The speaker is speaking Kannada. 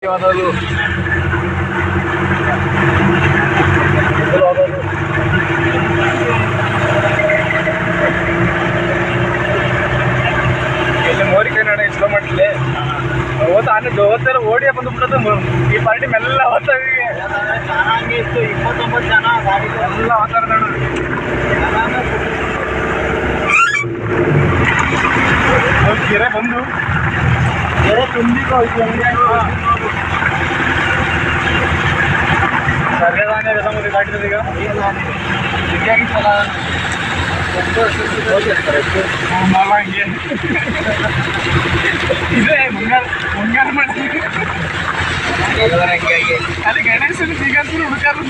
ಧನ್ಯವಾದಗಳು. ಮೋರಿ ಕೈ ನೋಡ ಸ್ಲೋ ಮಾಡ್ತಿಲ್ಲ ಓದ್ತಾರೆ ಓಡಿಯ ಬಂದುಬಿಟ್ಟದು. ಈ ಪಾರ್ಟಿ ಮೆಲ್ಲ ಓದ್ತಾವೆ ಚೆನ್ನಾಗಿತ್ತು. 29 ಜನ ಗಾಡಿ ಎಲ್ಲ ಓದ್ತಾರೆ ನೋಡು. ಕೆರೆ ಬಂದು ಕೆರೆ ತುಂಬಿಕೋ ಸರ್ವೇದಾನೆ ರಸಮತಿ ದಾಟಿರೋದು ಈಗ ಹಿಂಗಾಗಿತ್ತಲ್ಲ ಹಂಗೆ ಇದೇ ಮುಂಗಾರ ಮಾಡಿ ಅಲ್ಲಿ ಗಣೇಶನ ಸಿಗಂತೂ ಹುಡುಕಾರು